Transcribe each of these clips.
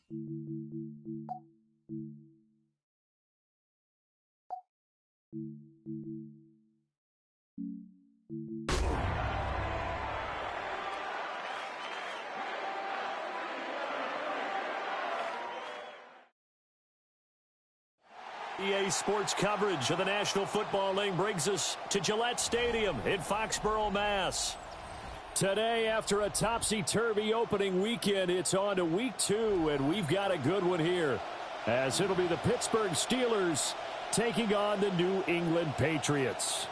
EA Sports coverage of the National Football League brings us to Gillette Stadium in Foxborough, Mass. Today, after a topsy-turvy opening weekend, it's on to Week 2, and we've got a good one here, as it'll be the Pittsburgh Steelers taking on the New England Patriots.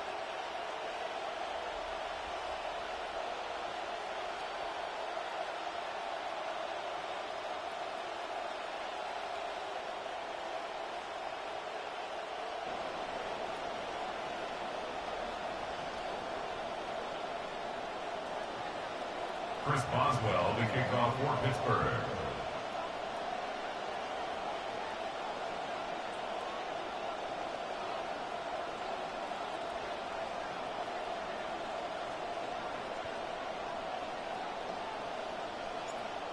Chris Boswell to kick off for Pittsburgh.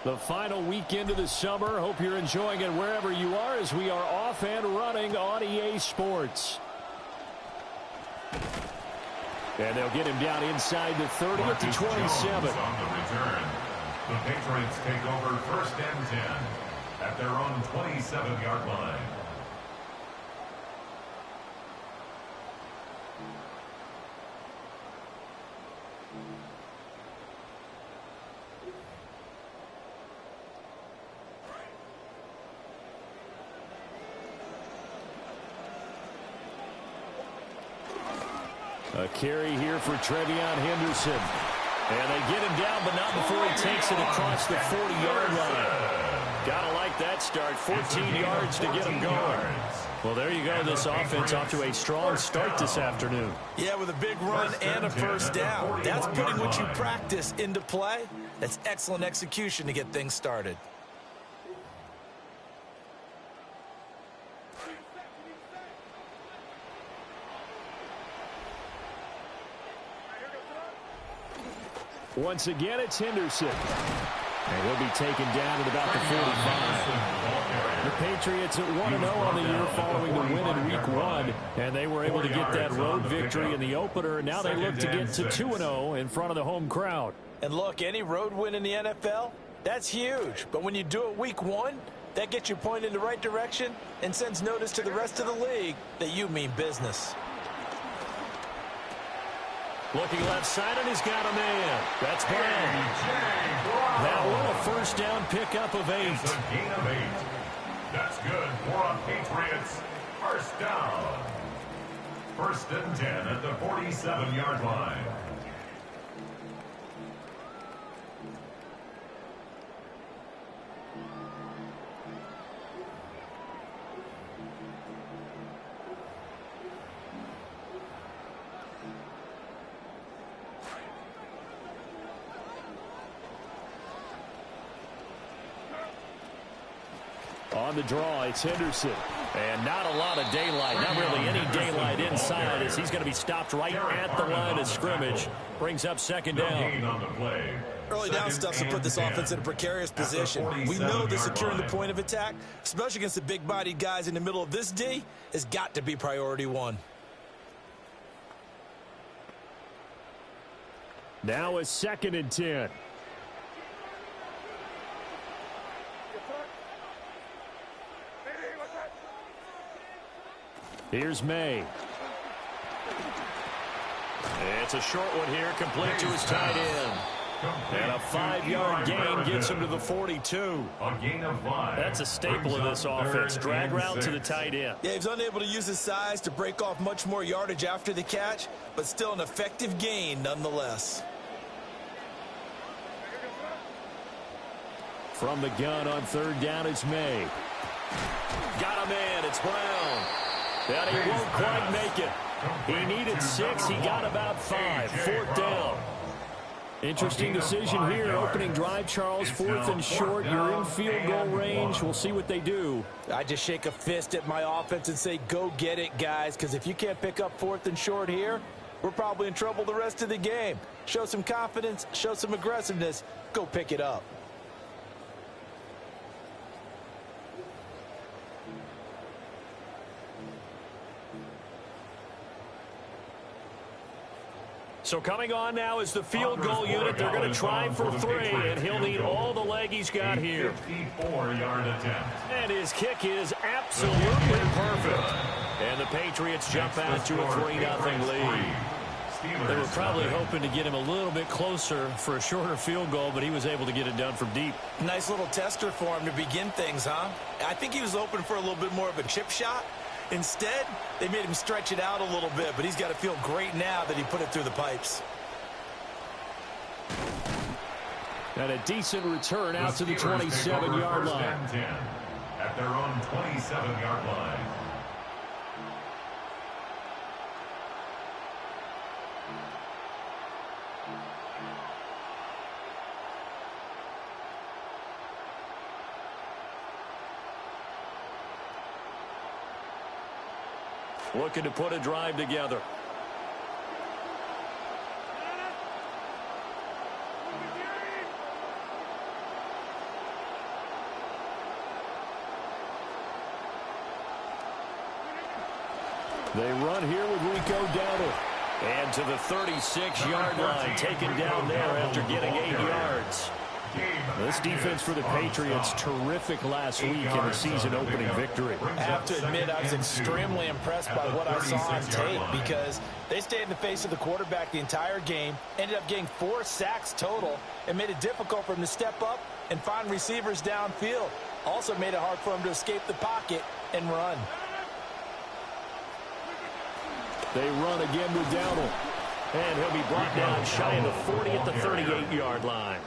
The final weekend of the summer. Hope you're enjoying it wherever you are as we are off and running on EA Sports. And they'll get him down inside the 30 at the 27. On the return. The Patriots take over 1st and 10 at their own 27-yard line. A carry here for Trevion Henderson. And they get him down, but not before he takes it across the 40-yard line. Gotta like that start. 14 yards to get him going. Well, there you go. This offense off to a strong start this afternoon. Yeah, with a big run and a first down. That's putting what you practice into play. That's excellent execution to get things started. Once again, it's Henderson. And he'll be taken down at about the 45. The Patriots at 1-0 on the year following the win in Week 1. And they were able to get that road victory in the opener. And now they look to get to 2-0 in front of the home crowd. And look, any road win in the NFL, that's huge. But when you do it Week 1, that gets you pointed in the right direction and sends notice to the rest of the league that you mean business. Looking left side, and he's got a man. That's Brown. That one a first down pickup of 8. It's a gain of 8. That's good for a Patriots first down. 1st and 10 at the 47-yard line. On the draw, it's Henderson. And not a lot of daylight, not really any daylight inside as he's going to be stopped right at the line of scrimmage. Brings up 2nd down. Early down stuff to put this offense in a precarious position. We know that securing the point of attack, especially against the big-bodied guys in the middle of this D, has got to be priority 1. Now a 2nd and 10. Here's May. It's a short one here, complete to his tight end. And a 5-yard gain gets him to the 42. A gain of 5. That's a staple of this offense. Drag route to the tight end. Yeah, he's unable to use his size to break off much more yardage after the catch, but still an effective gain nonetheless. From the gun on 3rd down, it's May. Got a man, it's Brown. And he won't quite make it. He needed 6. He got about 5. 4th down. Interesting decision here. Opening drive, Charles. 4th and short. You're in field goal range. We'll see what they do. I just shake a fist at my offense and say, go get it, guys, because if you can't pick up 4th and short here, we're probably in trouble the rest of the game. Show some confidence. Show some aggressiveness. Go pick it up. So coming on now is the field goal unit. They're going to try for 3, and he'll need all the leg he's got here. 54-yard attempt. And his kick is absolutely perfect. And the Patriots jump out to a 3-0 lead. They were probably hoping to get him a little bit closer for a shorter field goal, but he was able to get it done from deep. Nice little tester for him to begin things, huh? I think he was hoping for a little bit more of a chip shot. Instead, they made him stretch it out a little bit, but he's got to feel great now that he put it through the pipes. And a decent return out to the 27-yard line. At their own 27-yard line. Looking to put a drive together. They run here with Rico Dowdle. And to the 36-yard line, taken down there after getting 8 yards. This defense for the Patriots, terrific last week in the season-opening victory. I have to admit, I was extremely impressed by what I saw on tape because they stayed in the face of the quarterback the entire game, ended up getting 4 sacks total, and made it difficult for him to step up and find receivers downfield. Also made it hard for him to escape the pocket and run. They run again with Dowdle. And he'll be brought down shy of the 40 at the 38-yard line.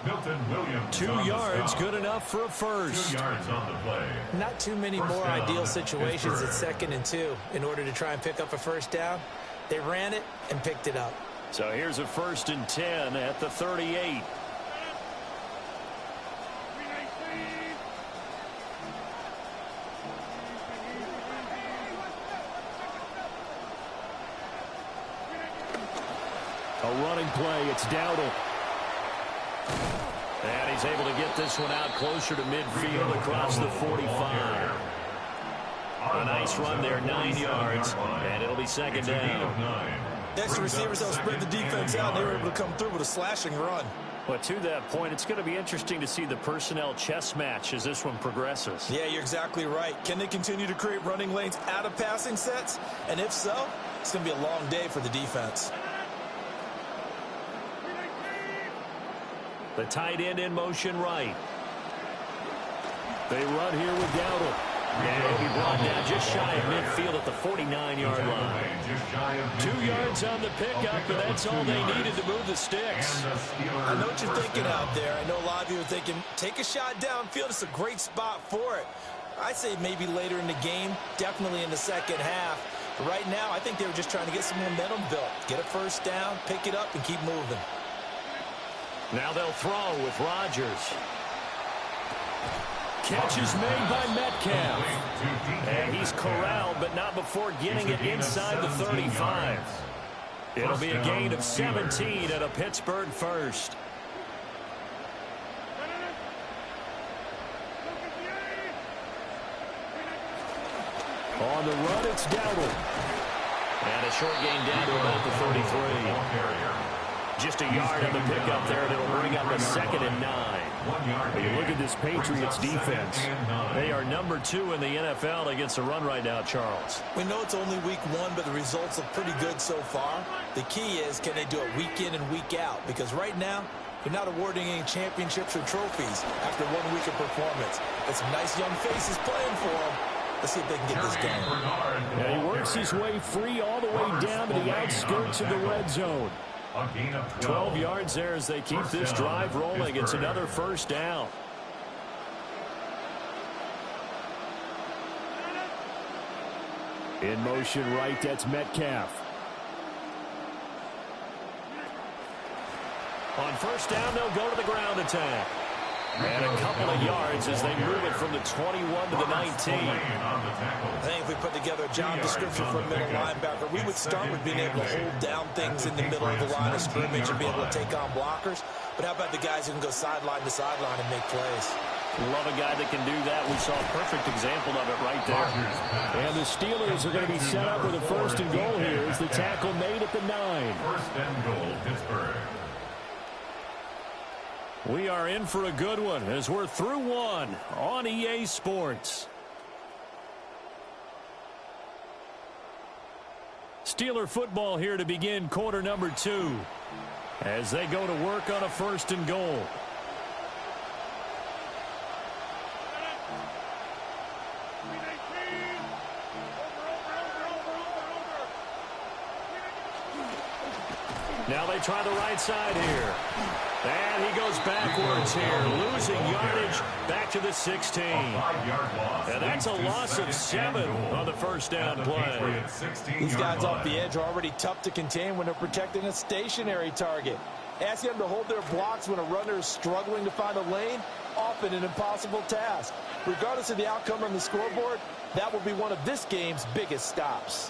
2 yards, good enough for a first. 2 yards on the play. Not too many more ideal situations at 2nd and 2 in order to try and pick up a first down. They ran it and picked it up. So here's a 1st and 10 at the 38. A running play, it's Dowdle. And he's able to get this one out closer to midfield across the 45. A nice run there, 9 yards, and it'll be 2nd down. Next, the receivers helped spread the defense out, and they were able to come through with a slashing run. But to that point, it's going to be interesting to see the personnel chess match as this one progresses. Yeah, you're exactly right. Can they continue to create running lanes out of passing sets? And if so, it's going to be a long day for the defense. The tight end in motion right. They run here with Dowdle. And he'll be brought down just shy of midfield at the 49-yard line. 2 yards on the pickup, and that's all they needed to move the sticks. I know what you're thinking out there. I know a lot of you are thinking, take a shot downfield. It's a great spot for it. I'd say maybe later in the game, definitely in the second half. But right now, I think they were just trying to get some momentum built. Get a first down, pick it up, and keep moving. Now they'll throw with Rodgers. Catch is made by Metcalf. And he's corralled, but not before getting it inside the 35. It'll be a gain of 17 and a Pittsburgh first. On the run, it's Dowdle. And a short gain down to about the 33. Just a yard on the pickup there, and it'll bring up a 2nd and 9. When you look at this Patriots defense, they are number 2 in the NFL against the run right now, Charles. We know it's only week 1, but the results look pretty good so far. The key is, can they do it week in and week out? Because right now, they're not awarding any championships or trophies after 1 week of performance. But some nice young faces playing for them. Let's see if they can get this going. Now he works his way free all the way down to the outskirts of the red zone. 12 yards there as they keep this drive rolling. It's another first down. In motion right, that's Metcalf. On first down, they'll go to the ground attack. And a couple of yards as they move it from the 21 to the 19. I think if we put together a job description for a middle linebacker, we would start with being able to hold down things in the middle of the line of scrimmage and be able to take on blockers. but how about the guys who can go sideline to sideline and make plays? Love a guy that can do that. We saw a perfect example of it right there. And the Steelers are going to be set up with a first and goal here as the tackle made at the 9. First and goal, Pittsburgh. We are in for a good one as we're through one on EA Sports. Steeler football here to begin quarter number 2 as they go to work on a first and goal. Now they try the right side here. And he goes backwards here, losing yardage back to the 16. And that's a loss of 7 on the first down play. These guys off the edge are already tough to contain when they're protecting a stationary target. Asking them to hold their blocks when a runner is struggling to find a lane, often an impossible task. Regardless of the outcome on the scoreboard, that will be one of this game's biggest stops.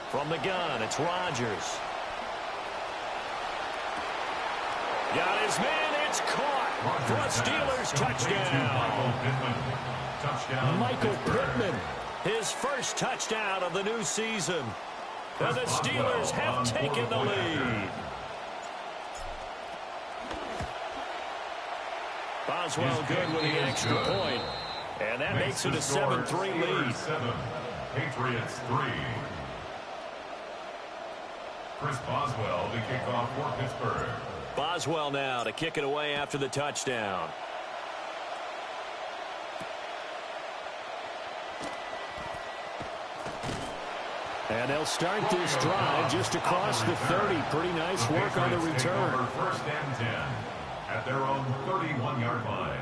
From the gun, it's Rodgers. Got his man, it's caught for a Steelers touchdown. Michael Pittman, his first touchdown of the new season. And the Steelers have taken the lead. Boswell good with the extra point. And that makes it a 7-3 lead. 7, Patriots 3. Chris Boswell to kick off for Pittsburgh. Boswell now to kick it away after the touchdown. And they'll start this drive just across the 30. Pretty nice work on the return. First and 10 at their own 31-yard line.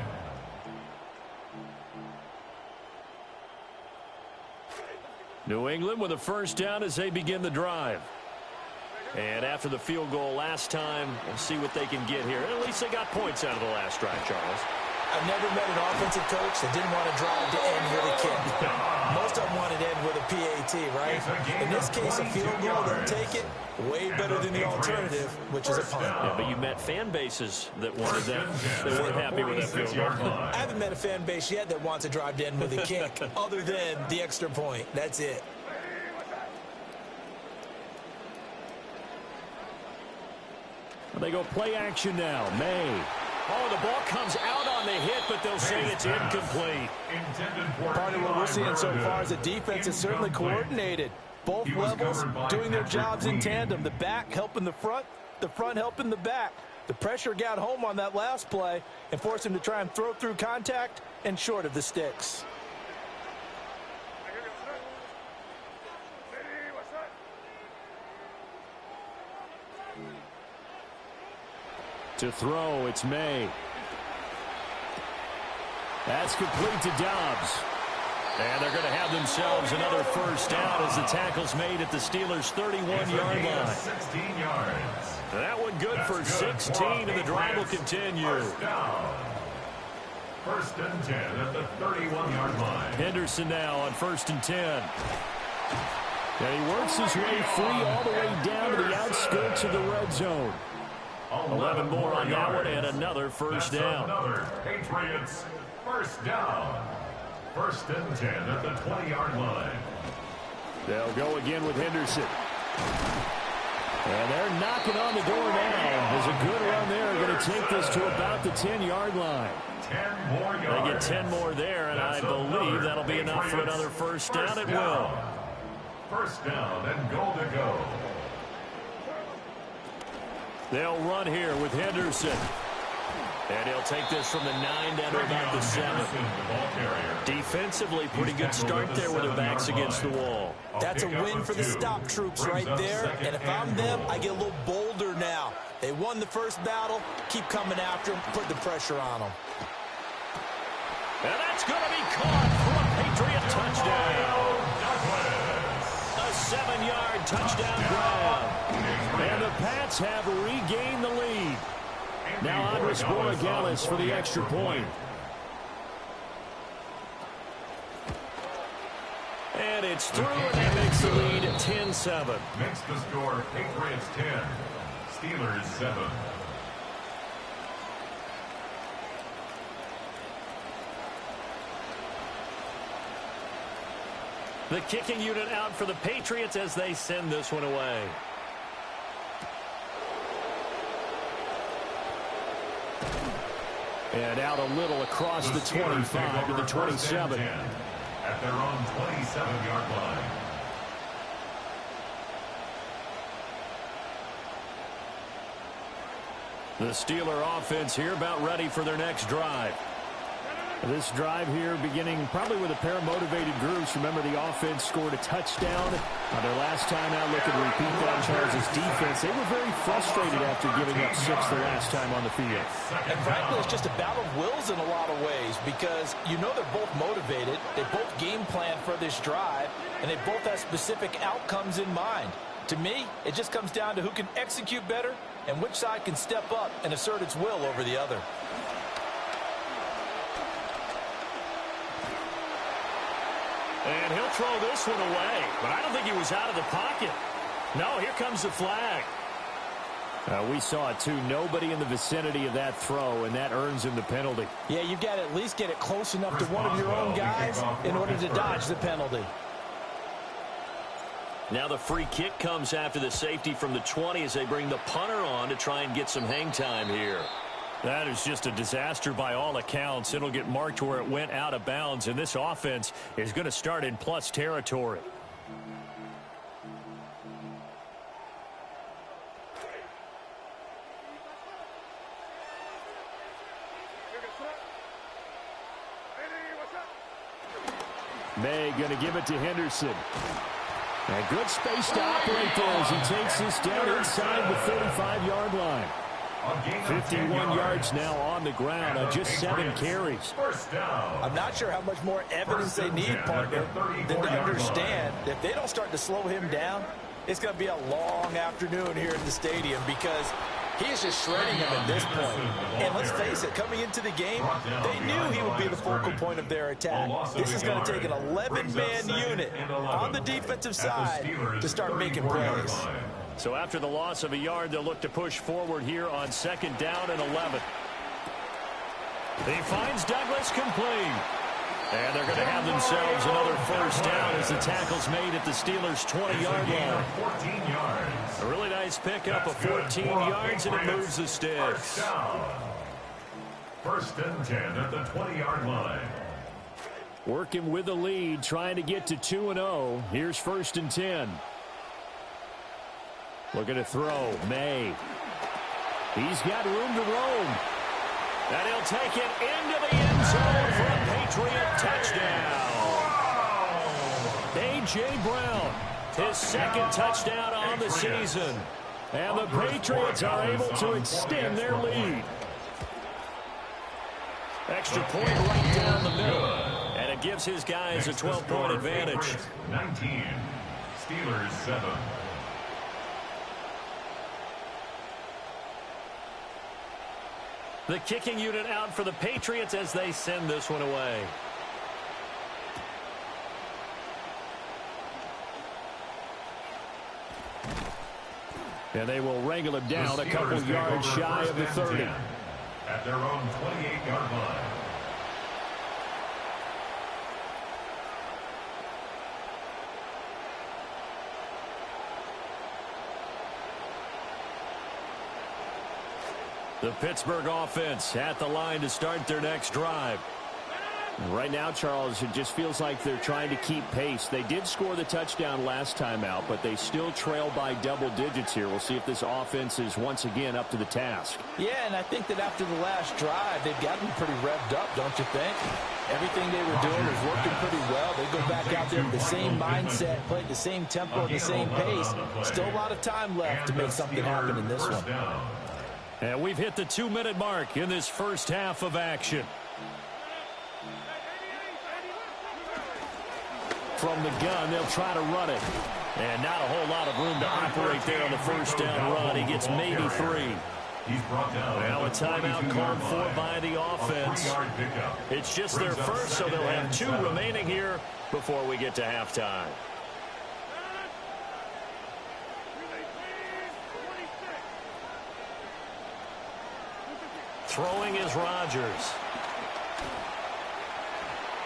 New England with a first down as they begin the drive. And after the field goal last time, we'll see what they can get here. At least they got points out of the last drive, Charles. I've never met an offensive coach that didn't want to drive to end with a kick. Most of them wanted to end with a PAT, right? In this case, a field goal, they'll take it. Way better than the alternative, which is a punt. Yeah, but you met fan bases that wanted that, that weren't happy with that field goal. I haven't met a fan base yet that wants to drive to end with a kick, other than the extra point. That's it. They go play action now. May. Oh, the ball comes out on the hit, but they'll say it's incomplete. Part of what we're seeing so far is the defense is certainly coordinated. Both levels doing their jobs in tandem. The back helping the front helping the back. The pressure got home on that last play and forced him to try and throw through contact and short of the sticks. To throw, it's May. That's complete to Dobbs. And they're going to have themselves another first down as the tackle's made at the Steelers' 31-yard line. 16 yards. That one good for 16, and the drive will continue. First and 10 at the 31-yard line. Henderson now on first and 10. And he works his way free all the way down to the outskirts of the red zone. 11 more on that one, and another first down. Another Patriots first down. First and 10 at the 20-yard line. They'll go again with Henderson. And they're knocking on the door now. There's a good run there. Going to take this to about the 10-yard line. 10 more yards. They get 10 more there, and I believe that'll be enough for another first down. It will. First down and goal to go. They'll run here with Henderson. And he'll take this from the 9 down to about the 7. Defensively, pretty good start there with their backs against the wall. That's a win for the stop troops right there. And if I'm them, I get a little bolder now. They won the first battle. Keep coming after them. Put the pressure on them. And that's going to be caught for a Patriot touchdown. A 7-yard touchdown grab. And the Pats have regained the lead. Now Andres Borregales for the extra point. and it's through, and that makes the lead 10-7. Makes the score Patriots 10, Steelers 7. The kicking unit out for the Patriots as they send this one away. And out a little across the 25 to the 27. At their own 27-yard line. The Steeler offense here about ready for their next drive. This drive here beginning probably with a pair of motivated groups. Remember, the offense scored a touchdown on their last time out. Looking to repeat that. Charles' defense, they were very frustrated after giving up 6 the last time on the field. And frankly, it's just a battle of wills in a lot of ways because you know they're both motivated. They both game plan for this drive, and they both have specific outcomes in mind. To me, it just comes down to who can execute better and which side can step up and assert its will over the other. And he'll throw this one away, but I don't think he was out of the pocket. No, here comes the flag. We saw it too. Nobody in the vicinity of that throw, and that earns him the penalty. Yeah, you've got to at least get it close enough to one of your own guys in order to dodge the penalty. Now the free kick comes after the safety from the 20 as they bring the punter on to try and get some hang time here. That is just a disaster by all accounts. It'll get marked where it went out of bounds, and this offense is going to start in plus territory. May going to give it to Henderson. A good space to operate there as he takes this down inside the 35-yard line. 51 yards now on the ground on just 7 carries. I'm not sure how much more evidence they need, partner, than to understand that if they don't start to slow him down, it's going to be a long afternoon here in the stadium because he is just shredding him at this point. And let's face it, coming into the game, they knew he would be the focal point of their attack. This is going to take an 11-man unit on the defensive side to start making plays. So after the loss of a yard, they'll look to push forward here on 2nd down and 11. He finds Douglas complete. And they're going to have themselves another first down as the tackle's made at the Steelers' 20-yard line. 14 yards. A really nice pickup of 14 yards, and it moves the sticks. 1st and 10 at the 20-yard line. Working with the lead, trying to get to 2-0. Here's 1st and 10. Looking to throw. May. He's got room to roam. And he'll take it into the end zone for a Patriot touchdown. A.J. Brown, his 2nd touchdown on the season. And the Patriots are able to extend their lead. Extra point right down the middle. And it gives his guys a 12-point advantage. 19. Steelers 7. The kicking unit out for the Patriots as they send this one away. And they will wrangle him down a couple yards shy of the 30. At their own 28-yard line. The Pittsburgh offense at the line to start their next drive. Right now, Charles, it just feels like they're trying to keep pace. They did score the touchdown last time out, but they still trail by double digits here. We'll see if this offense is once again up to the task. Yeah, and I think that after the last drive, they've gotten pretty revved up, don't you think? Everything they were doing was working pretty well. They go back out there with the same mindset, play at the same tempo, and the same pace. Still a lot of time left to make something happen in this one. And we've hit the 2-minute mark in this first half of action. From the gun, they'll try to run it. And not a whole lot of room to operate there on the first down run. He gets maybe 3. Well, a timeout called for by the offense. It's just their first, so they'll have 2 remaining here before we get to halftime. Throwing is Rodgers.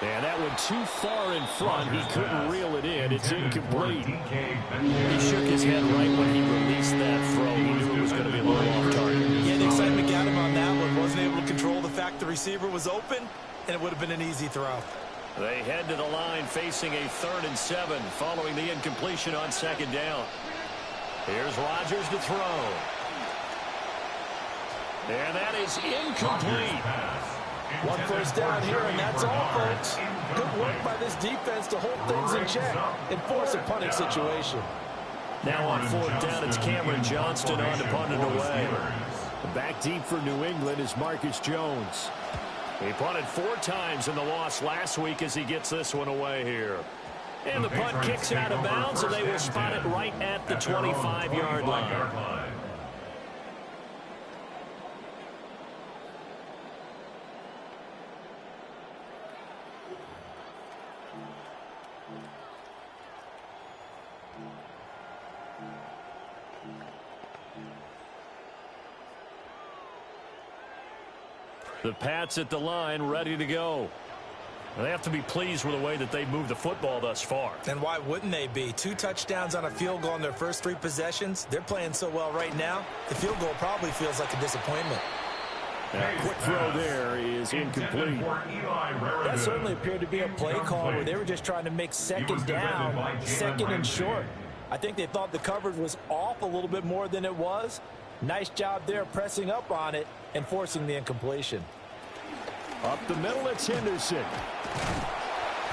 And that one too far in front. He couldn't reel it in. It's incomplete. He shook his head right when he released that throw. He knew it was going to be a little off target. Yeah, the excitement got him on that one. Wasn't able to control the fact the receiver was open, and it would have been an easy throw. They head to the line facing a 3rd and 7 following the incompletion on 2nd down. Here's Rodgers to throw. And that is incomplete. 1 first down here, and that's all, folks. Good work by this defense to hold things in check and force a punting situation. Now on 4th down, it's Cameron Johnston on to punt it away. Back deep for New England is Marcus Jones. He punted 4 times in the loss last week as he gets this one away here. And the punt kicks out of bounds, and they will spot it right at the 25-yard line. The Pats at the line, ready to go. They have to be pleased with the way that they've moved the football thus far. And why wouldn't they be? 2 touchdowns on a field goal in their first 3 possessions. They're playing so well right now, the field goal probably feels like a disappointment. That quick throw there is incomplete. That certainly appeared to be a play call where they were just trying to make 2nd down, 2nd and short. I think they thought the coverage was off a little bit more than it was. Nice job there pressing up on it and forcing the incompletion. Up the middle, it's Henderson.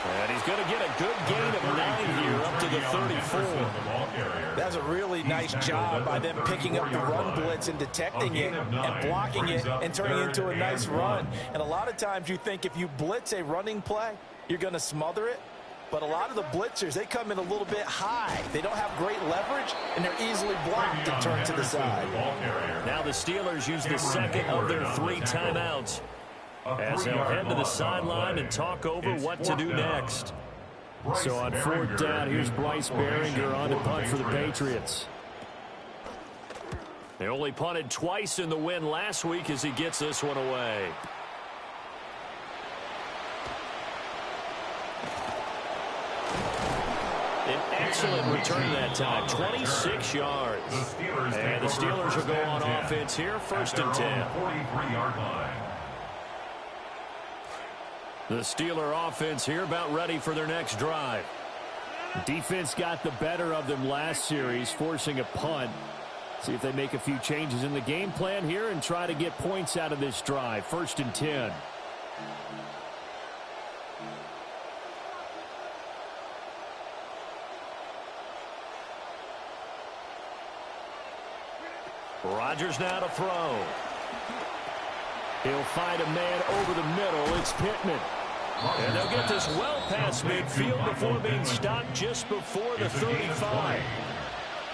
And he's going to get a good gain of 9 here up to the 34. That's a really nice job by them picking up the run blitz and detecting it and blocking it and turning it into a nice run. And a lot of times you think if you blitz a running play, you're going to smother it. But a lot of the blitzers, they come in a little bit high. They don't have great leverage, and they're easily blocked and turned to the side. Now the Steelers use the 2nd of their 3 timeouts as they'll head to the sideline and talk over what to do next. So on 4th down, here's Bryce Behringer on to punt for the Patriots. They only punted twice in the win last week as he gets this one away. An excellent return that time, 26 yards. And the Steelers will go on offense here, 1st and 10. The Steeler offense here about ready for their next drive. Defense got the better of them last series, forcing a punt. See if they make a few changes in the game plan here and try to get points out of this drive. 1st and 10. Rodgers now to throw. He'll find a man over the middle. It's Pittman. And they'll get this well past midfield before being stopped just before the 35.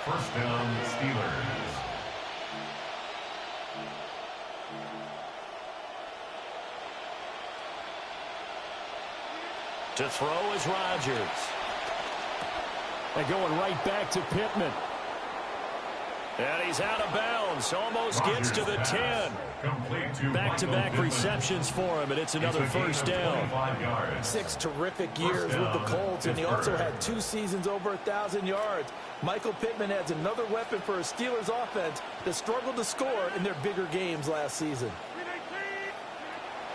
1st down, Steelers. To throw is Rodgers. They're going right back to Pittman. And he's out of bounds. Almost gets to the 10. Back-to-back receptions for him, and it's another 1st down. 6 terrific years with the Colts, and he also had 2 seasons over 1,000 yards. Michael Pittman adds another weapon for a Steelers offense that struggled to score in their bigger games last season.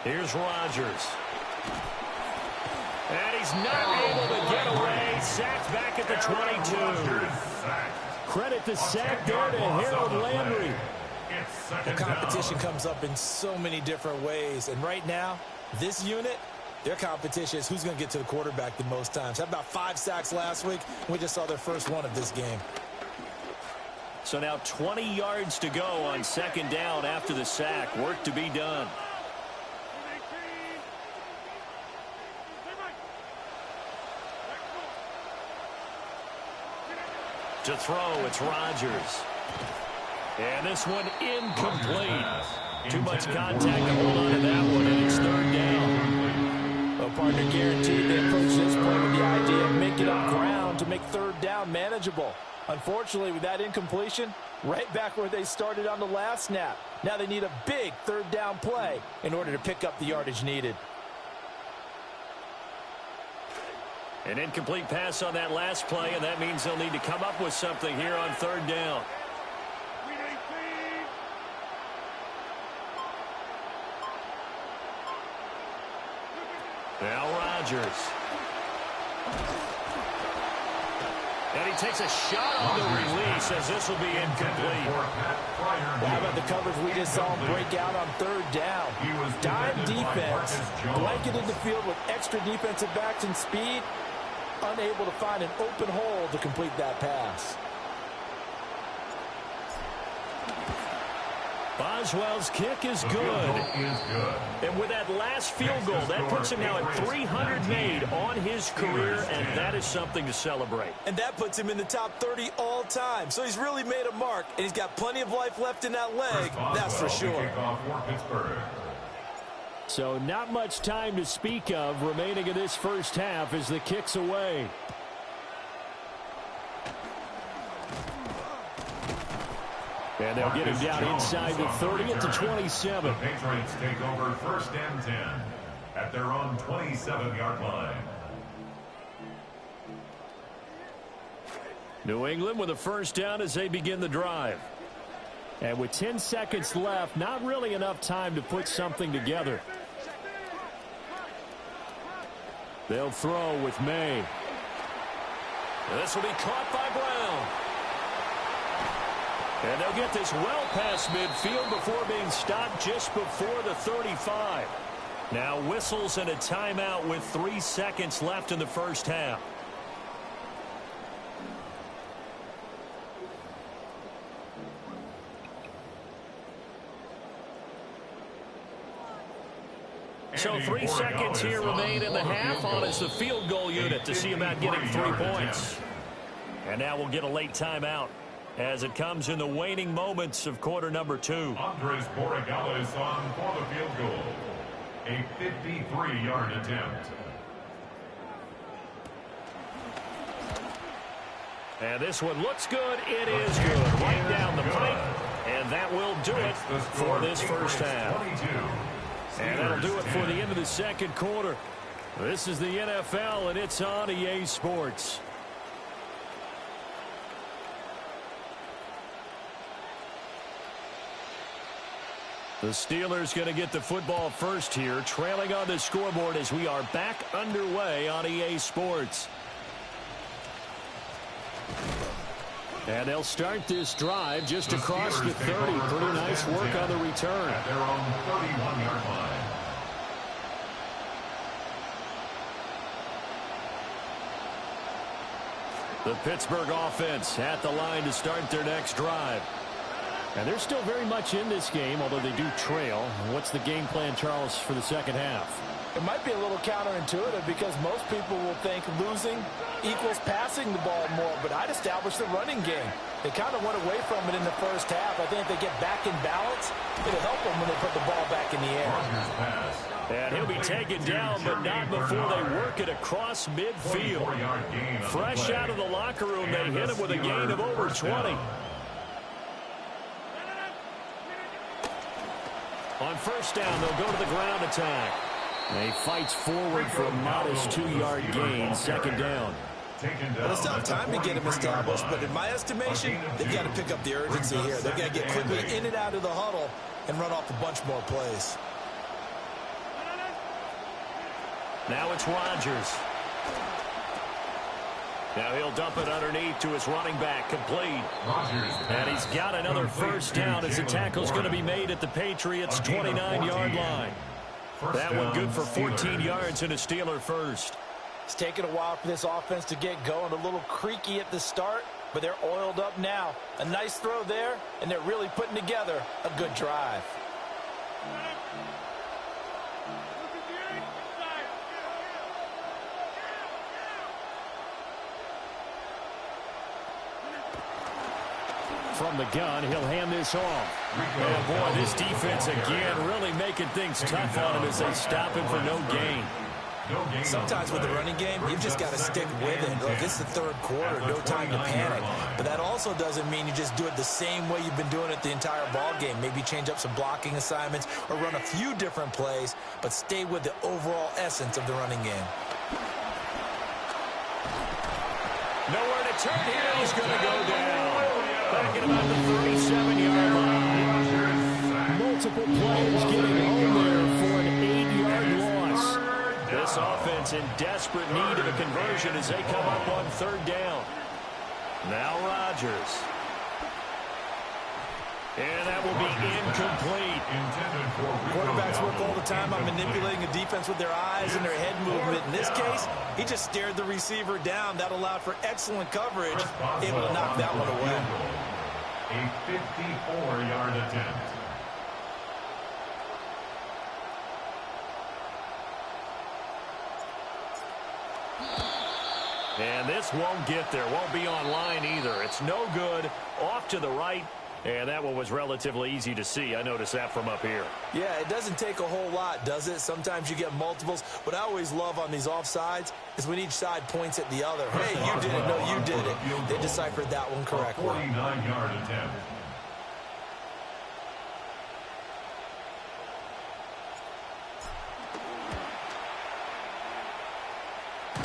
Here's Rodgers. And he's not able to get away. Sacked back at the 22. Credit the sack there to Harold Landry. The competition comes up in so many different ways. And right now, this unit, their competition is who's going to get to the quarterback the most times. Had about 5 sacks last week. We just saw their first one of this game. So now 20 yards to go on 2nd down after the sack. Work to be done. To throw, it's Rodgers. And this one incomplete. Too much contact to hold on to that one, and it's third down. Well, partner, guaranteed they approach this play with the idea of making up ground to make third down manageable. Unfortunately, with that incompletion, right back where they started on the last snap. Now they need a big third down play in order to pick up the yardage needed. An incomplete pass on that last play, and that means they'll need to come up with something here on third down. Now Rodgers. And he takes a shot on the release as this will be incomplete. Well, how about the coverage we just saw him break out on third down? Dime defense, blanketed the field with extra defensive backs and speed, unable to find an open hole to complete that pass. Boswell's kick is good. And with that last field goal, that puts him now at 300 made on his career, and that is something to celebrate. And that puts him in the top 30 all time. So he's really made a mark, and he's got plenty of life left in that leg, that's for sure. So not much time to speak of remaining in this first half as the kick's away. And they'll get him down inside the 30 at the 27. The Patriots take over first and 10 at their own 27-yard line. New England with a first down as they begin the drive. And with 10 seconds left, not really enough time to put something together. They'll throw with May. And this will be caught by Brown. And they'll get this well past midfield before being stopped just before the 35. Now whistles and a timeout with 3 seconds left in the first half. So 3 seconds here remain in the half on as the field goal unit to see about getting 3 points. And now we'll get a late timeout as it comes in the waning moments of quarter number 2. Andres Borregales on for the field goal. A 53-yard attempt. And this one looks good. It is good. Right down the pipe. And that will do it for this first half. And that'll do it for the end of the second quarter. This is the NFL, and it's on EA Sports. The Steelers going to get the football first here, trailing on the scoreboard as we are back underway on EA Sports. And they'll start this drive just across the 30. Pretty nice work on the return. At their own 31-yard line. The Pittsburgh offense at the line to start their next drive. And they're still very much in this game, although they do trail. What's the game plan, Charles, for the second half? It might be a little counterintuitive because most people will think losing equals passing the ball more, but I'd establish the running game. They kind of went away from it in the first half. I think if they get back in balance, it'll help them when they put the ball back in the air. And he'll be taken down, but not before they work it across midfield. Fresh out of the locker room, they hit him with a gain of over 20. On first down, they'll go to the ground attack. He fights forward for a modest 2-yard gain, second down. Well, they still have time to get him established, but in my estimation, they've got to pick up the urgency here. They've got to get quickly in and out of the huddle and run off a bunch more plays. Now it's Rodgers. Now he'll dump it underneath to his running back, complete. And he's got another first down as the tackle's going to be made at the Patriots' 29-yard line. That one good for 14 yards and a Steeler first. It's taken a while for this offense to get going. A little creaky at the start, but they're oiled up now. A nice throw there, and they're really putting together a good drive. From the gun, he'll hand this off. And boy, this defense again really making things tough on him as they stop him for no gain. Sometimes with the running game, you've just got to stick with it. Look, it's the third quarter, no time to panic. But that also doesn't mean you just do it the same way you've been doing it the entire ball game. Maybe change up some blocking assignments or run a few different plays, but stay with the overall essence of the running game. Nowhere to turn here. He's going to go down. Back at about the 37-yard line. Multiple players getting home there for an 8-yard loss. This offense in desperate need of a conversion as they come up on third down. Now Rodgers. And that will be incomplete. Quarterbacks work all the time on manipulating a defense with their eyes and their head movement. In this case, he just stared the receiver down. That allowed for excellent coverage, able to knock that one away. A 54-yard attempt. And this won't get there. Won't be online either. It's no good. Off to the right. And that one was relatively easy to see. I noticed that from up here. Yeah, it doesn't take a whole lot, does it? Sometimes you get multiples. What I always love on these offsides is when each side points at the other. Hey, you did it. No, you did it. They deciphered that one correctly. 49-yard attempt.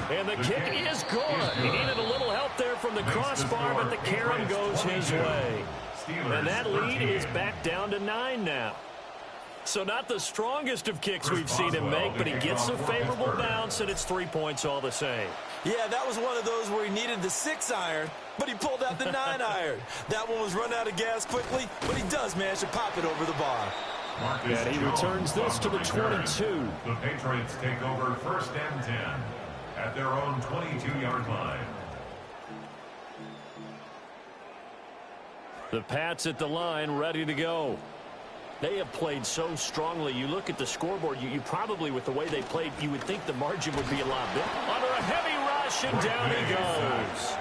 And the kick is good. He needed a little help there from the crossbar, but the carom goes his way. And that lead is back down to 9 now. So not the strongest of kicks we've seen him make, but he gets a favorable bounce, and it's 3 points all the same. Yeah, that was one of those where he needed the 6-iron, but he pulled out the 9-iron. That one was run out of gas quickly, but he does manage to pop it over the bar. And he returns this to the 22. The Patriots take over 1st and 10 at their own 22-yard line. The Pats at the line, ready to go. They have played so strongly. You look at the scoreboard, you probably, with the way they played, you would think the margin would be a lot bigger. Under a heavy rush, and down he goes.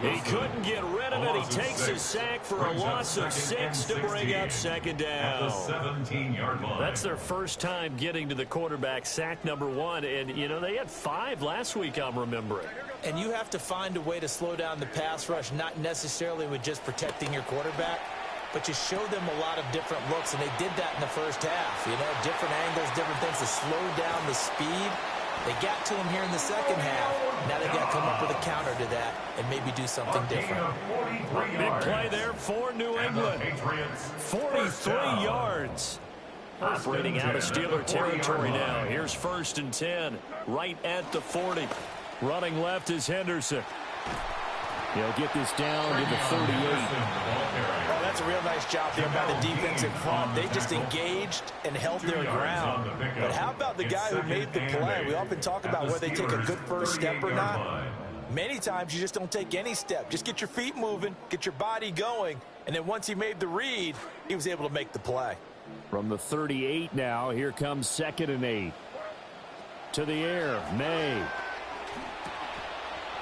He couldn't get rid of it. He takes a sack for a loss of 6 to bring up second down. That's their first time getting to the quarterback, sack number 1. And, you know, they had 5 last week, I'm remembering. And you have to find a way to slow down the pass rush, not necessarily with just protecting your quarterback, but you show them a lot of different looks, and they did that in the first half. You know, different angles, different things to slow down the speed. They got to him here in the second half. Now they've got to come up with a counter to that and maybe do something different. Big play there for New England. 43 yards. Operating out of Steeler territory now. Here's 1st and 10, right at the 40. Running left is Henderson. He'll get this down to the 38. Oh, that's a real nice job there by the defense in front. They just engaged and held their ground. But how about the guy who made the play? We often talk about whether they take a good first step or not. Many times you just don't take any step. Just get your feet moving, get your body going, and then once he made the read, he was able to make the play. From the 38 now, here comes 2nd and 8. To the air, May.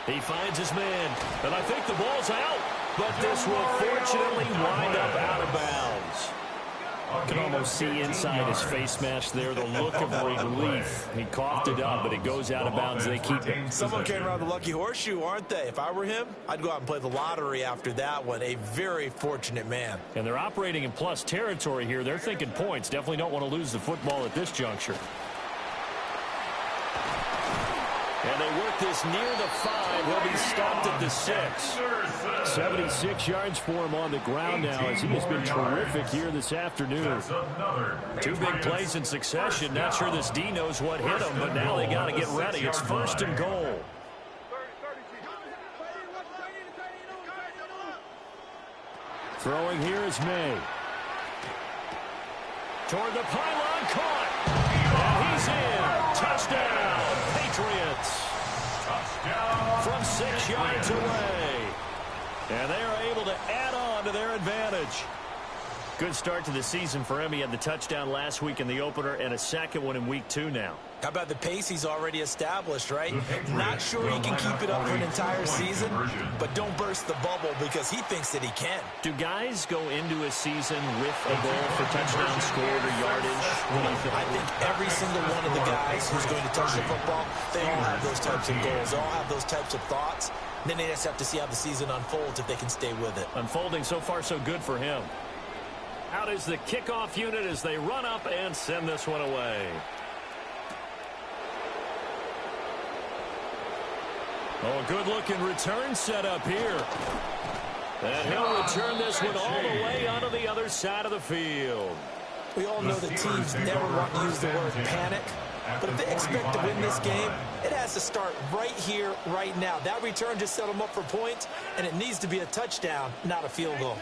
He finds his man, and I think the ball's out, but this will fortunately wind up out of bounds. You can almost see inside his face mask there the look of relief. He coughed it up, but it goes out of bounds. They keep it. Someone carrying around the lucky horseshoe, aren't they? If I were him, I'd go out and play the lottery after that one. A very fortunate man. And they're operating in plus territory here. They're thinking points. Definitely don't want to lose the football at this juncture. And they work this near the 5. He'll be stopped at the 6. 76 yards for him on the ground now as he has been terrific here this afternoon. 2 big plays in succession. Not sure this D knows what hit him, but now they got to get ready. It's 1st and goal. Throwing here is May. Toward the pylon, caught. And he's in. Touchdown, Patriots. From 6 yards away. And they are able to add on to their advantage. Good start to the season for him. He had the touchdown last week in the opener and a second one in week 2 now. How about the pace he's already established, right? Not sure he can keep it up for an entire season, but don't burst the bubble because he thinks that he can. Do guys go into a season with a goal for touchdown scored or yardage? I think every single one of the guys who's going to touch the football, they all have those types of goals. They all have those types of thoughts. Then they just have to see how the season unfolds if they can stay with it. Unfolding so far so good for him. Out is the kickoff unit as they run up and send this one away. Oh, a good-looking return set up here. And he'll return this one all the way onto the other side of the field. We all know that teams never want to use the word panic. But if they expect to win this game, it has to start right here, right now. That return just set them up for points, and it needs to be a touchdown, not a field goal.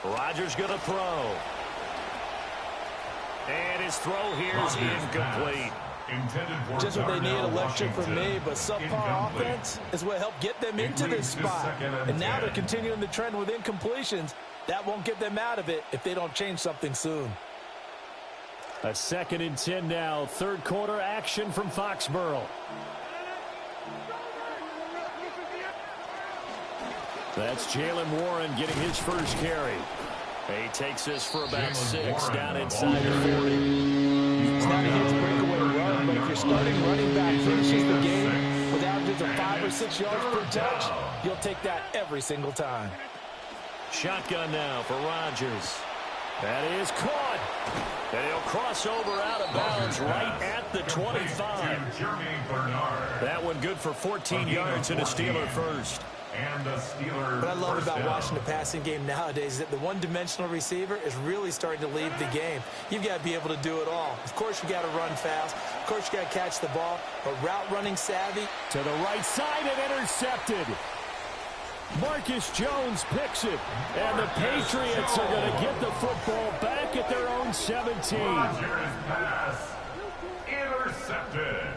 Rodgers going to throw. And his throw here is incomplete. Just what they need, electric from me, but subpar offense is what helped get them into this spot. And now they're continuing the trend with incompletions. That won't get them out of it if they don't change something soon. A 2nd and 10 now. Third quarter action from Foxborough. That's Jalen Warren getting his first carry. He takes this for about 6 down inside the 40. It's not a huge breakaway run, but if your starting running back finishes the game with averages of 5 or 6 yards per touch, you'll take that every single time. Shotgun now for Rodgers. That is caught. And he'll cross over out of bounds right at the 25. That one good for 14 yards and a Steeler first. What I love about watching the passing game nowadays is that the one-dimensional receiver is really starting to lead the game. You've got to be able to do it all. Of course, you got to run fast. Of course, you got to catch the ball. But route running savvy. To the right side and intercepted. Marcus Jones picks it. And the Patriots are going to get the football back at their own 17. Pass intercepted.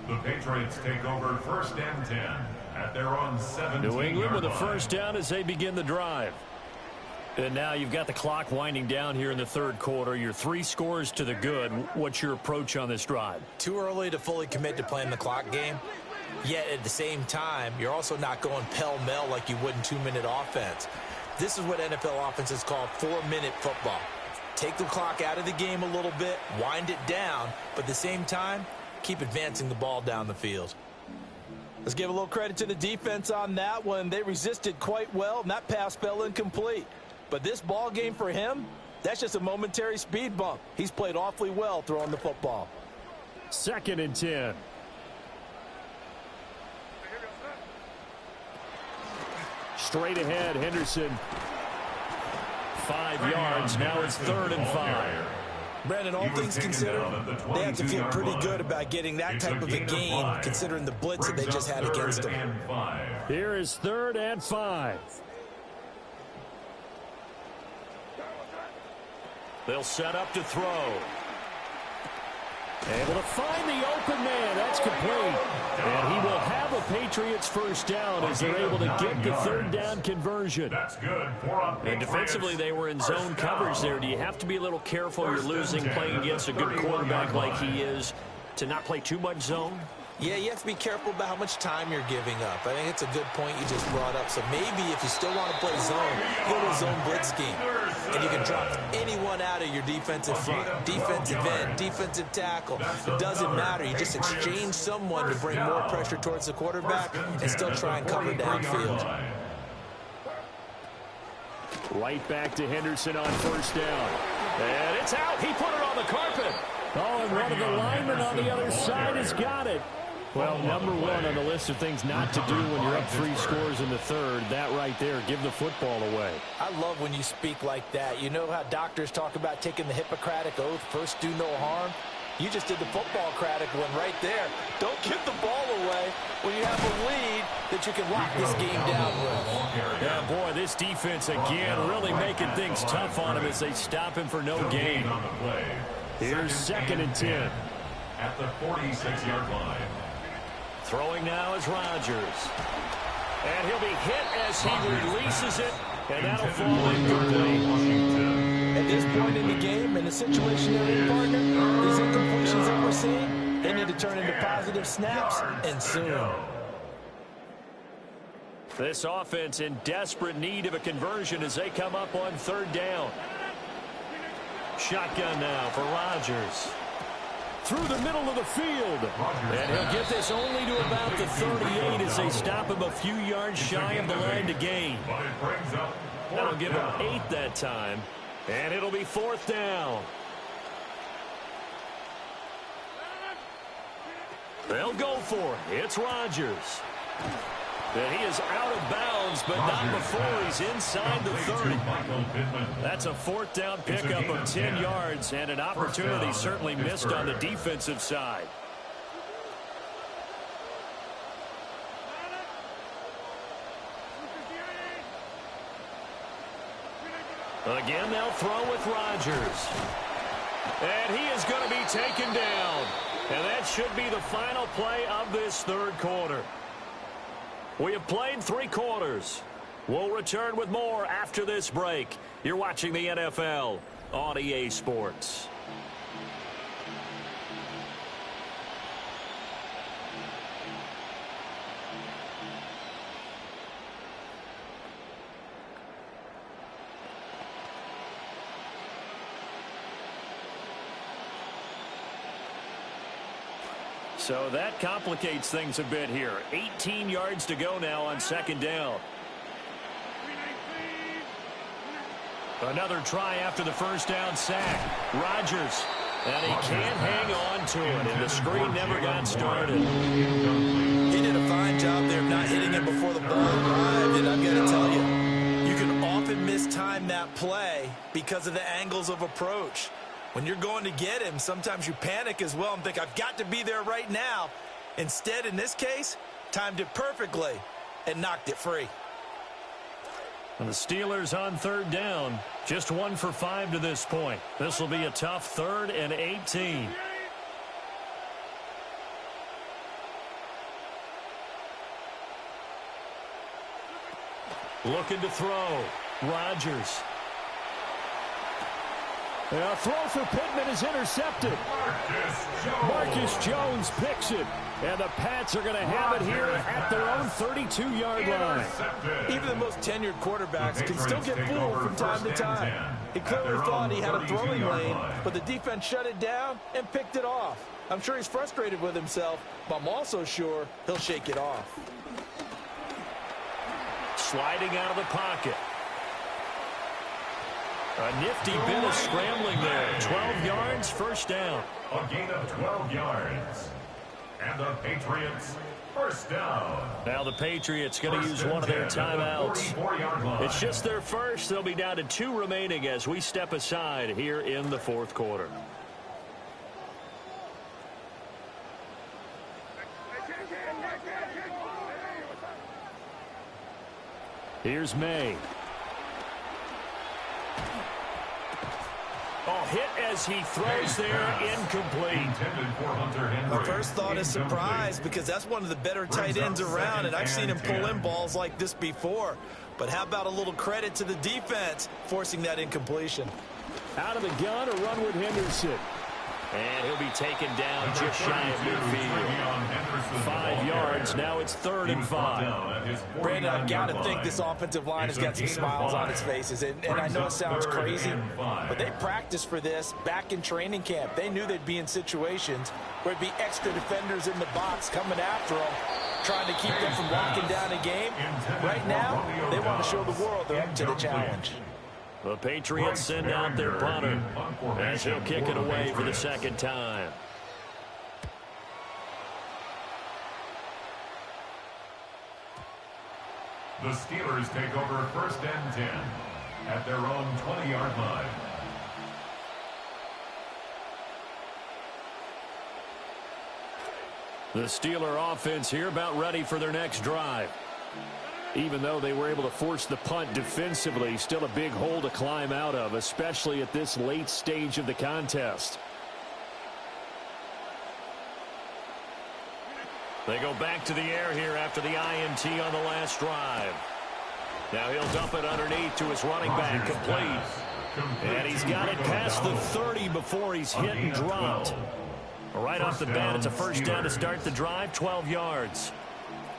The Patriots take over 1st and 10. At their own 17-yard New England with a line. first down as they begin the drive. And now you've got the clock winding down here in the third quarter. Your 3 scores to the good. What's your approach on this drive? Too early to fully commit to playing the clock game. Yet at the same time, you're also not going pell-mell like you would in 2-minute offense. This is what NFL offenses call 4-minute football. Take the clock out of the game a little bit, wind it down, but at the same time, keep advancing the ball down the field. Let's give a little credit to the defense on that one. They resisted quite well, and that pass fell incomplete. But this ball game for him, that's just a momentary speed bump. He's played awfully well throwing the football. 2nd and 10. Straight ahead, Henderson. 5 yards. Now it's 3rd and 5. Brandon, all things considered, they have to feel pretty good about getting that type of a gain, considering the blitz that they just had against them. Here is 3rd and 5. They'll set up to throw. Able to find the open man. That's complete. And he will have a Patriots first down as they're able to get the 3rd down conversion. That's good. And defensively, they were in zone coverage there. Do you have to be a little careful? You're losing playing against a good quarterback like he is to not play too much zone? Yeah, you have to be careful about how much time you're giving up. I think it's a good point you just brought up. So maybe if you still want to play zone, go to a zone blitz scheme. And you can drop anyone out of your defensive front, defensive end, defensive tackle. It doesn't matter. You just exchange someone to bring more pressure towards the quarterback and still try and cover downfield. Right back to Henderson on first down. And it's out. He put it on the carpet. Oh, and one of the linemen on the other side has got it. Well, number 1 on the list of things not to do when you're up 3 scores in the third. That right there, give the football away. I love when you speak like that. You know how doctors talk about taking the Hippocratic oath, first do no harm? You just did the football-cratic one right there. Don't give the ball away when you have a lead that you can lock this game down with. Yeah, boy, this defense again really making things tough on him as they stop him for no gain. Here's 2nd and 10. at the 46-yard line. Throwing now is Rodgers. And he'll be hit as he releases it, and that'll fall incomplete. At this point in the game, in the situation they're in, partner, these incompletions that we're seeing, they need to turn into positive snaps, and soon. This offense in desperate need of a conversion as they come up on third down. Shotgun now for Rodgers. Through the middle of the field. And he'll get this only to about the 38 as they stop him a few yards shy of the line to gain. That'll give him 8 that time. And it'll be fourth down. They'll go for it. It's Rodgers. And he is out of bounds, but not before he's inside the 30. That's a fourth down pickup of 10 yards and an opportunity certainly missed on the defensive side. Again, they'll throw with Rodgers. And he is going to be taken down. And that should be the final play of this third quarter. We have played 3 quarters. We'll return with more after this break. You're watching the NFL on EA Sports. So that complicates things a bit here. 18 yards to go now on second down. Another try after the first down sack. Rodgers. And he can't hang on to it. And the screen never got started. He did a fine job there of not hitting it before the ball arrived. And I've got to tell you, you can often mistime that play because of the angles of approach. When you're going to get him, sometimes you panic as well and think, I've got to be there right now. Instead, in this case, timed it perfectly and knocked it free. And the Steelers on third down, just 1 for 5 to this point. This will be a tough 3rd and 18. Looking to throw. Rodgers. A throw for Pittman is intercepted. Marcus Jones picks it. And the Pats are going to have it here at their own 32-yard line. Even the most tenured quarterbacks can still get fooled from time to time. He clearly thought he had a throwing lane, but the defense shut it down and picked it off. I'm sure he's frustrated with himself, but I'm also sure he'll shake it off. Sliding out of the pocket. A nifty bit of scrambling there. 12 yards, first down. A gain of 12 yards. And the Patriots, first down. Now the Patriots going to use one of their timeouts. It's just their first. They'll be down to 2 remaining as we step aside here in the fourth quarter. Here's May. Oh, hit as he throws there, incomplete. My first thought is surprise because that's one of the better tight ends around, and I've seen him pull in balls like this before. But how about a little credit to the defense forcing that incompletion? Out of the gun, a run with Henderson. And he'll be taken down just shy of midfield. 5 yards. Now it's 3rd and 5. Brandon, I've got to think this offensive line has got some smiles on its faces. And I know it sounds crazy, but they practiced for this back in training camp. They knew they'd be in situations where it'd be extra defenders in the box coming after them, trying to keep them from locking down a game. Right now, they want to show the world they're up to the challenge. The Patriots send out their punter as he'll kick it away for the second time. The Steelers take over 1st and 10 at their own 20-yard line. The Steeler offense here about ready for their next drive. Even though they were able to force the punt defensively, still a big hole to climb out of, especially at this late stage of the contest. They go back to the air here after the INT on the last drive. Now he'll dump it underneath to his running back, complete. And he's got it past the 30 before he's hit and dropped. Right off the bat, it's a first down to start the drive, 12 yards.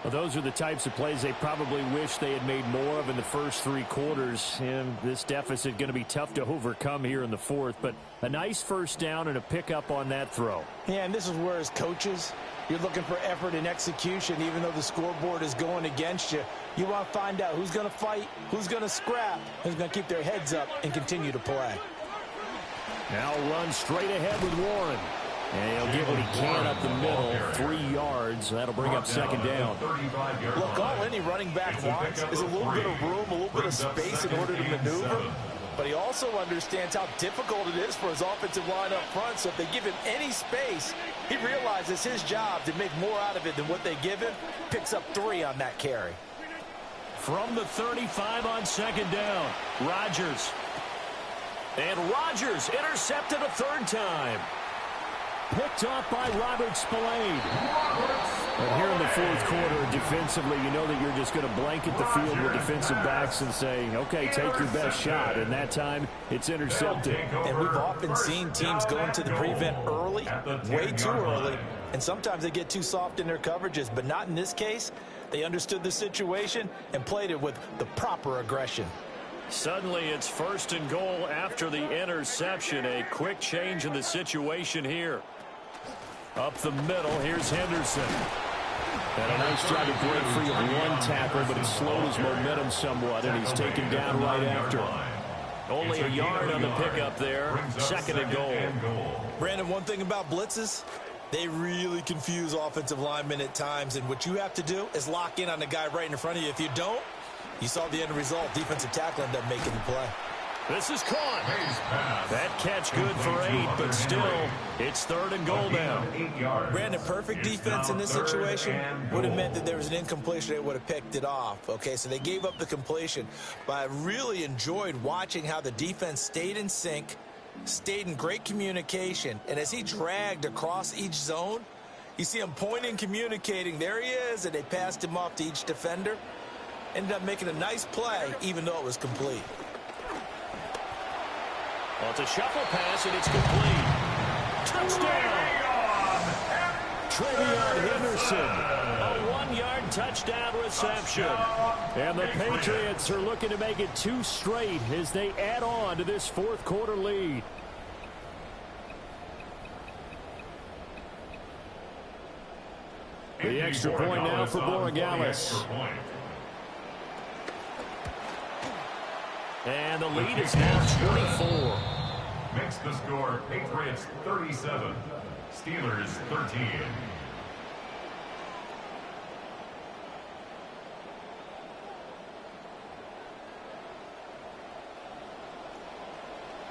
Well, those are the types of plays they probably wish they had made more of in the first 3 quarters. And this deficit going to be tough to overcome here in the fourth. But a nice first down and a pickup on that throw. Yeah, and this is where as coaches, you're looking for effort and execution. Even though the scoreboard is going against you, you want to find out who's going to fight, who's going to scrap, who's going to keep their heads up and continue to play. Now run straight ahead with Warren. And he'll get what he can up the middle, 3 yards. That'll bring up second down. Look, all any running back wants is a little bit of room, a little bit of space in order to maneuver. But he also understands how difficult it is for his offensive line up front. So if they give him any space, he realizes his job to make more out of it than what they give him. Picks up 3 on that carry. From the 35 on second down, Rodgers. And Rodgers intercepted a 3rd time. Picked off by Robert Spillane. And here in the fourth quarter, defensively, you know that you're just going to blanket the field with defensive backs and say, okay, take your best shot. And that time, it's intercepted. And we've often seen teams go into the prevent early, way too early, and sometimes they get too soft in their coverages, but not in this case. They understood the situation and played it with the proper aggression. Suddenly, it's 1st and goal after the interception. A quick change in the situation here. Up the middle, here's Henderson. And a nice job to break free of 1 tackle, but it slowed his momentum somewhat, and he's taken down right after. Only a yard on the pickup there. 2nd and goal. Brandon, one thing about blitzes, they really confuse offensive linemen at times, and what you have to do is lock in on the guy right in front of you. If you don't, you saw the end result. Defensive tackle ended up making the play. This is caught. That catch good for 8, but still, it's 3rd and goal now. Brandon, perfect defense in this situation would have meant that there was an incompletion. They would have picked it off. Okay, so they gave up the completion. But I really enjoyed watching how the defense stayed in sync, stayed in great communication. And as he dragged across each zone, you see him pointing, communicating. There he is, and they passed him off to each defender. Ended up making a nice play, even though it was complete. Well, it's a shuffle pass, and it's complete. Touchdown! Trevion Henderson. A 1-yard touchdown reception. And the Patriots are looking to make it 2 straight as they add on to this fourth quarter lead. The extra point now for Borregales. And the lead is now 24. Makes the score Patriots 37, Steelers 13.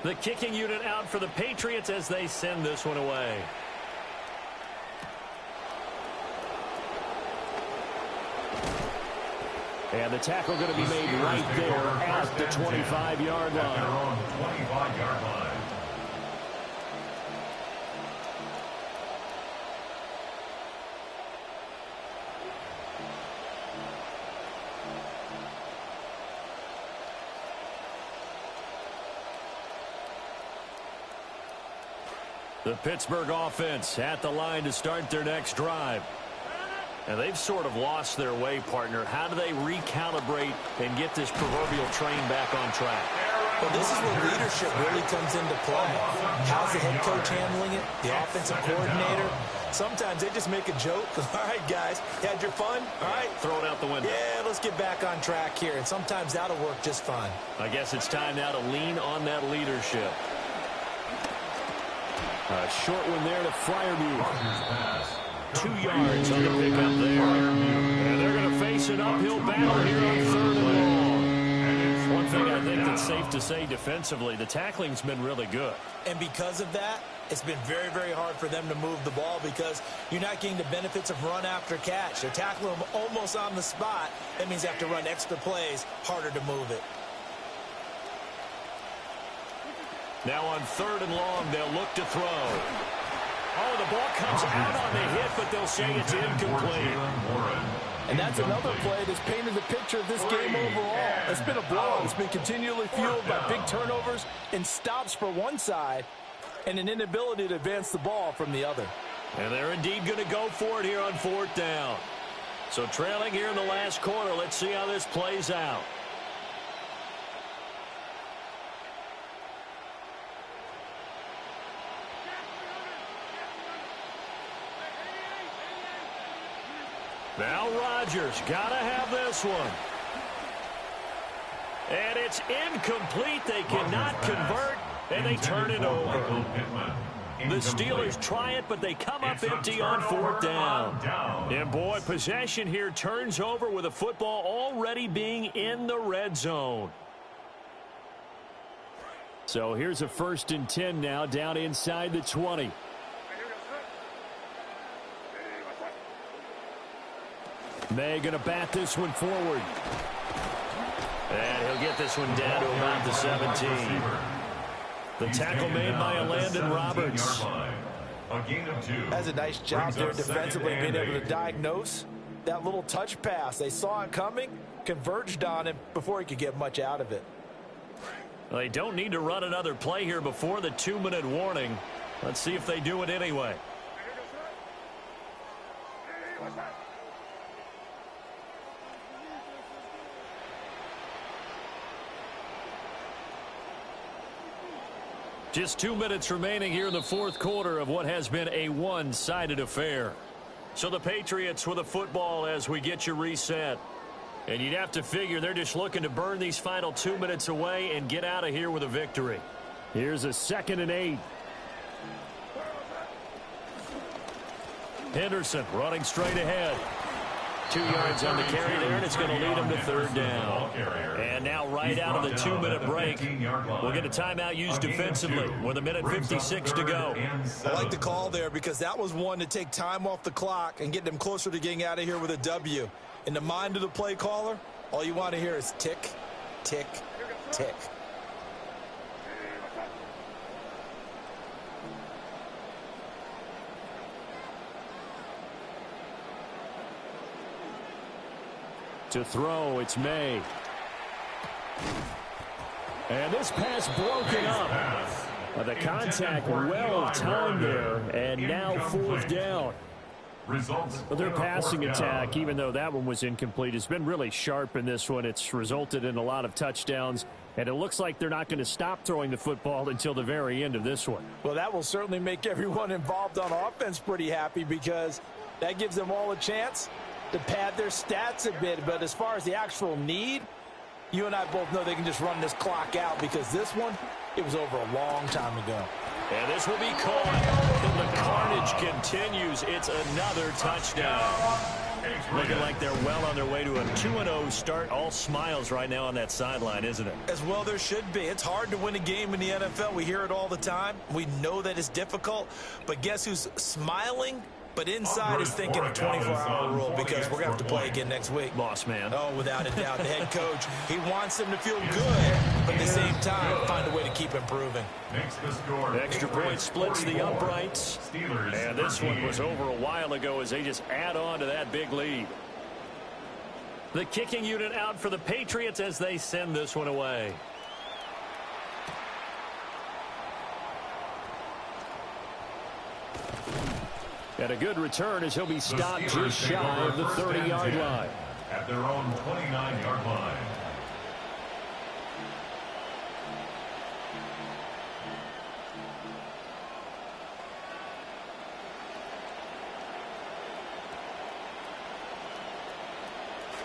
The kicking unit out for the Patriots as they send this one away. And the tackle going to be made right there at the 25-yard line. At their own 25-yard line. The Pittsburgh offense at the line to start their next drive. And they've sort of lost their way, partner. How do they recalibrate and get this proverbial train back on track? Well, this is where leadership really comes into play. How's the head coach handling it? The offensive coordinator? Sometimes they just make a joke. All right, guys, you had your fun? All right. Throw it out the window. Yeah, let's get back on track here. And sometimes that'll work just fine. I guess it's time now to lean on that leadership. A short one there to Freiermuth. 2 yards on the pickup there. And they're going to face an uphill battle here on 3rd and long. One thing I think that's safe to say defensively, the tackling's been really good. And because of that, it's been very, very hard for them to move the ball because you're not getting the benefits of run after catch. They're tackling them almost on the spot. That means they have to run extra plays, harder to move it. Now on 3rd and long, they'll look to throw. Oh, the ball comes out on the hit, but they'll say it's incomplete. And that's another play that's painted the picture of this game overall. It's been a blowout. It's been continually fueled by big turnovers and stops for one side and an inability to advance the ball from the other. And they're indeed going to go for it here on 4th down. So trailing here in the last quarter, let's see how this plays out. Now Rodgers got to have this one. And it's incomplete. They cannot convert, and they turn it over. The Steelers try it, but they come up empty on 4th down. And, boy, possession here turns over with the football already being in the red zone. So here's a 1st and 10 now down inside the 20. May going to bat this one forward. And he'll get this one down to about the 17. The tackle made by Landon Roberts. That's a nice job there defensively, being able to diagnose that little touch pass. They saw it coming, converged on him before he could get much out of it. Well, they don't need to run another play here before the 2-minute warning. Let's see if they do it anyway. Just 2 minutes remaining here in the 4th quarter of what has been a one-sided affair. So the Patriots with the football as we get you reset. And you'd have to figure they're just looking to burn these final 2 minutes away and get out of here with a victory. Here's a 2nd and 8. Henderson running straight ahead. 2 yards on the carry there, and it's going to lead them to 3rd down. And now right out of the 2-minute break, we'll get a timeout used defensively with 1:56 to go. I like the call there because that was one to take time off the clock and get them closer to getting out of here with a W. In the mind of the play caller, all you want to hear is tick, tick, tick. To throw, it's May. And this pass broken up. The contact well timed there, and now 4th down. But their passing attack, even though that one was incomplete, has been really sharp in this one. It's resulted in a lot of touchdowns, and it looks like they're not going to stop throwing the football until the very end of this one. Well, that will certainly make everyone involved on offense pretty happy because that gives them all a chance to pad their stats a bit. But as far as the actual need, you and I both know they can just run this clock out because this one, it was over a long time ago. And this will be caught. And the carnage continues. It's another touchdown. Looking like they're well on their way to a 2-0 start. All smiles right now on that sideline, isn't it? As well there should be. It's hard to win a game in the NFL. We hear it all the time. We know that it's difficult. But guess who's smiling? But inside is thinking 24-hour rule because we're going to have to play again next week. Boss man. Oh, without a doubt. The head coach, he wants them to feel good, but at the same time, find a way to keep improving. Extra point splits the uprights. And this one was over a while ago as they just add on to that big lead. The kicking unit out for the Patriots as they send this one away. And a good return as he'll be stopped just shy of the 30-yard line. At their own 29-yard line.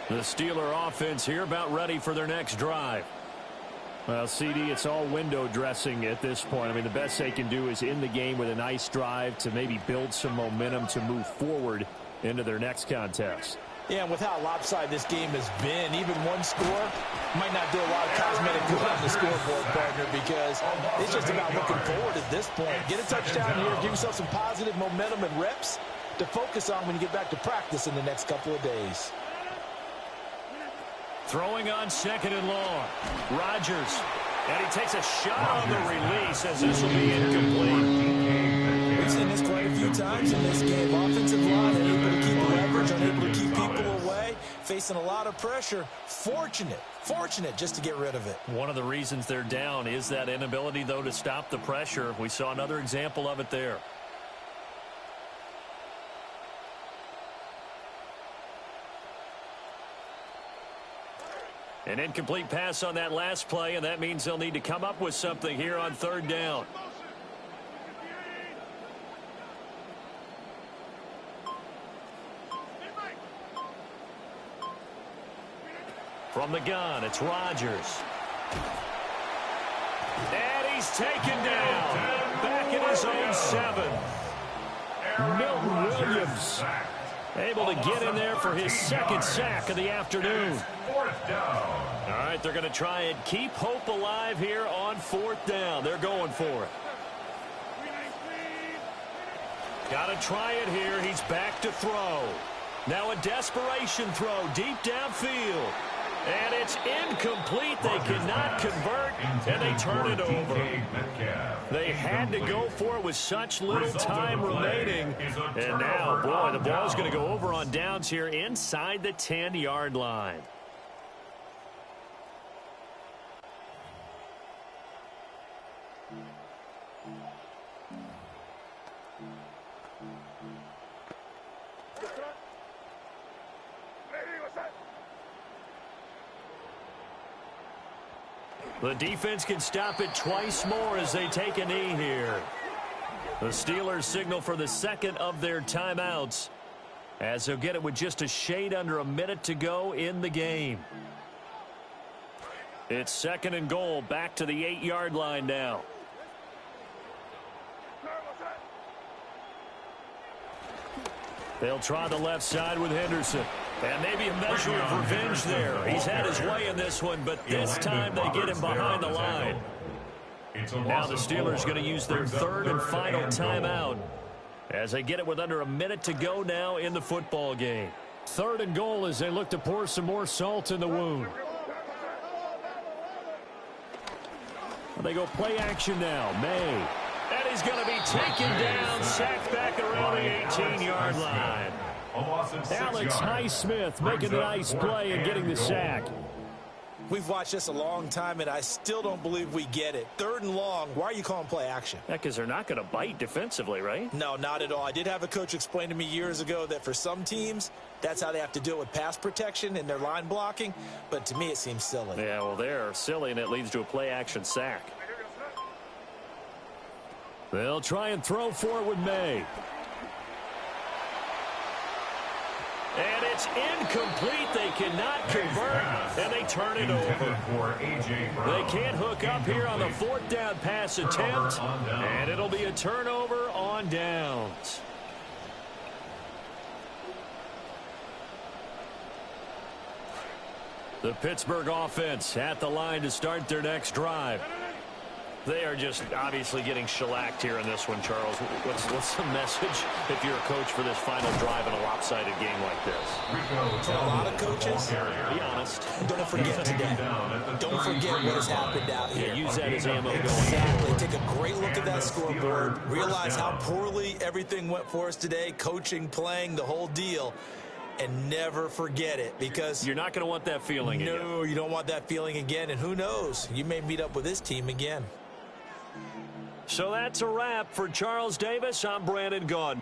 The Steeler offense here about ready for their next drive. Well, CD, it's all window dressing at this point. I mean, the best they can do is in the game with a nice drive to maybe build some momentum to move forward into their next contest. Yeah, and with how lopsided this game has been, even one score might not do a lot of cosmetic good on the scoreboard, partner, because it's just about looking forward at this point. Get a touchdown here, give yourself some positive momentum and reps to focus on when you get back to practice in the next couple of days. Throwing on 2nd and long. Rodgers. And he takes a shot on the release as this will be incomplete. We've seen this quite a few many times in this game. Offensive line unable to keep leverage, unable to keep people away, facing a lot of pressure. Fortunate just to get rid of it. One of the reasons they're down is that inability, though, to stop the pressure. We saw another example of it there. An incomplete pass on that last play, and that means they'll need to come up with something here on third down. From the gun, it's Rodgers. And he's taken down. Back in his own 7. Milton Williams able to get in there for his second sack of the afternoon. All right, they're going to try and keep hope alive here on fourth down. They're going for it. Got to try it here. He's back to throw. Now a desperation throw deep downfield. And it's incomplete. They cannot convert, and they turn it over. They had to go for it with such little time remaining. And now, boy, the ball's going to go over on downs here inside the 10-yard line. The defense can stop it twice more as they take a knee here. The Steelers signal for the second of their timeouts, as they'll get it with just a shade under a minute to go in the game. It's second and goal, back to the 8-yard line now. They'll try the left side with Henderson. And maybe a measure of revenge there. He's had his way in this one, but this time they get him behind the line. Now the Steelers going to use their third and final timeout as they get it with under a minute to go now in the football game. Third and goal as they look to pour some more salt in the wound. They go play action now. May. And he's going to be taken down, sacked back around the 18-yard line. Alex Highsmith making a nice play and getting the sack. We've watched this a long time, and I still don't believe we get it. Third and long, why are you calling play action? Yeah, because they're not going to bite defensively, right? No, not at all. I did have a coach explain to me years ago that for some teams, that's how they have to deal with pass protection and their line blocking. But to me, it seems silly. Yeah, well, they're silly, and it leads to a play action sack. They'll try and throw for it with May. And it's incomplete. They cannot convert, and they turn it over. They can't hook up here on the fourth down pass attempt, and it'll be a turnover on downs. The Pittsburgh offense at the line to start their next drive. They are just obviously getting shellacked here in this one, Charles. What's the message if you're a coach for this final drive in a lopsided game like this? For a lot of coaches, be honest. Don't forget today. Don't forget what has happened out here. Yeah, use that as ammo going. Exactly. Take a great look at that scoreboard. Realize how poorly everything went for us today. Coaching, playing, the whole deal. And never forget it, because you're not going to want that feeling again. No, you don't want that feeling again. And who knows? You may meet up with this team again. So that's a wrap for Charles Davis. I'm Brandon Gaudin.